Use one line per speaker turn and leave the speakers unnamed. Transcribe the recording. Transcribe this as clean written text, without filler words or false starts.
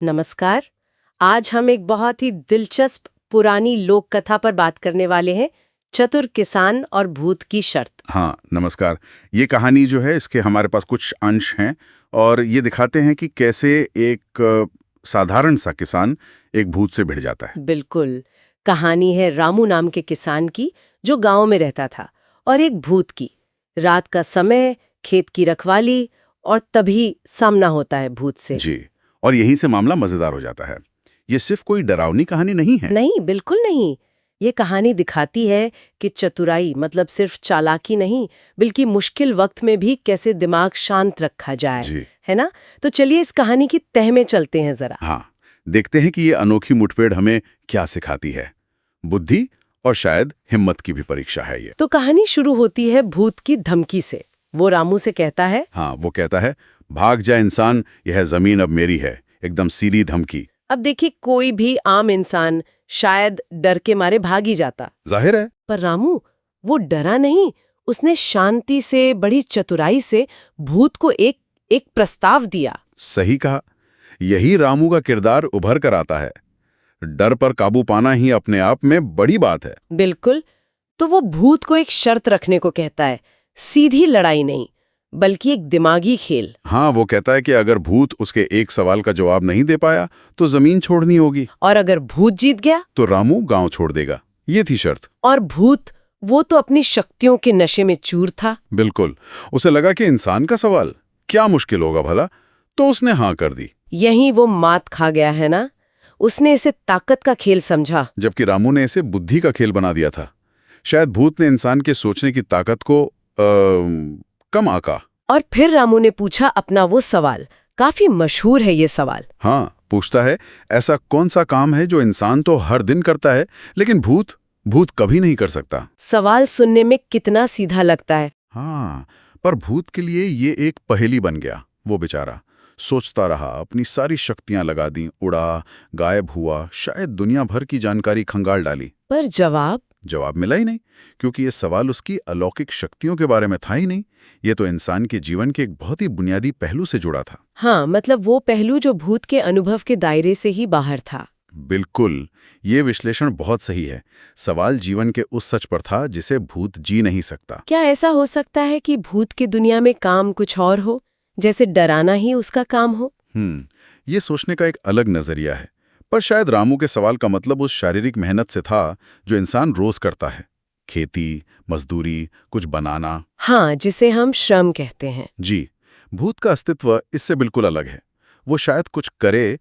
नमस्कार। आज हम एक बहुत ही दिलचस्प पुरानी लोक कथा पर बात करने वाले हैं, चतुर किसान और भूत की शर्त।
हाँ, नमस्कार। ये कहानी जो है इसके हमारे पास कुछ अंश हैं और ये दिखाते हैं कि कैसे एक साधारण सा किसान एक भूत से भिड़ जाता है।
बिल्कुल। कहानी है रामू नाम के किसान की, जो गांव में रहता था, और एक भूत की। रात का समय, खेत की रखवाली, और तभी सामना होता है भूत से।
जी, और यहीं से मामला मजेदार हो जाता है। ये सिर्फ कोई डरावनी कहानी नहीं है।
नहीं, बिल्कुल नहीं। ये कहानी दिखाती है कि चतुराई मतलब सिर्फ चालाकी नहीं, बल्कि मुश्किल वक्त में भी कैसे दिमाग शांत रखा जाए।
जी,
है ना? तो चलिए इस कहानी की तह में चलते हैं जरा।
हाँ, देखते हैं कि ये अनोखी मुठभेड़ हमें क्या सिखाती है। बुद्धि और शायद हिम्मत की भी परीक्षा है ये।
तो कहानी शुरू होती है भूत की धमकी से। वो रामू से कहता है,
हाँ, वो कहता है, भाग जा इंसान, यह जमीन अब मेरी है। एकदम सीधी धमकी।
अब देखिए कोई भी आम इंसान शायद डर के मारे भाग ही जाता।
जाहिर है।
पर रामू वो डरा नहीं, उसने शांति से, बड़ी चतुराई से भूत को एक एक प्रस्ताव दिया।
सही कहा। यही रामू का किरदार उभर कर आता है। डर पर काबू पाना ही अपने आप में बड़ी बात है।
बिल्कुल। तो वो भूत को एक शर्त रखने को कहता है, सीधी लड़ाई नहीं, बल्कि एक दिमागी खेल।
हाँ, वो कहता है कि अगर भूत उसके एक सवाल का जवाब नहीं दे पाया तो जमीन छोड़नी होगी,
और अगर भूत जीत गया
तो रामू गांव छोड़ देगा। ये थी शर्त।
और भूत वो तो अपनी शक्तियों के नशे में चूर था।
बिल्कुल। उसे लगा कि इंसान का सवाल क्या मुश्किल होगा भला, तो उसने हाँ कर दी।
यहीं वो मात खा गया है ना। उसने इसे ताकत का खेल समझा।
जबकि रामू ने इसे बुद्धि का खेल बना दिया था। शायद भूत ने इंसान के सोचने की ताकत को कम आंका।
और फिर रामू ने पूछा अपना वो सवाल। काफी मशहूर है ये सवाल।
हाँ, पूछता है, ऐसा कौन सा काम है जो इंसान तो हर दिन करता है लेकिन भूत कभी नहीं कर सकता।
सवाल सुनने में कितना सीधा लगता है।
हाँ, पर भूत के लिए ये एक पहेली बन गया। वो बेचारा सोचता रहा, अपनी सारी शक्तियां लगा दी, उड़ा, गायब हुआ, शायद दुनिया भर की जानकारी खंगाल डाली।
पर
जवाब मिला ही नहीं, क्योंकि ये सवाल उसकी अलौकिक शक्तियों के बारे में था ही नहीं। ये तो इंसान के जीवन के एक बहुत ही बुनियादी पहलू से जुड़ा था।
हाँ, मतलब वो पहलू जो भूत के अनुभव के दायरे से ही बाहर था।
बिल्कुल, ये विश्लेषण बहुत सही है। सवाल जीवन के उस सच पर था जिसे भूत जी नहीं सकता।
क्या ऐसा हो सकता है कि भूत की दुनिया में काम कुछ और हो, जैसे डराना ही उसका काम हो?
ये सोचने का एक अलग नजरिया है। पर शायद रामू के सवाल का मतलब उस शारीरिक मेहनत से था जो इंसान रोज करता है। खेती, मजदूरी, कुछ बनाना।
हाँ, जिसे हम श्रम कहते हैं।
जी, भूत का अस्तित्व इससे बिल्कुल अलग है। वो शायद कुछ करे,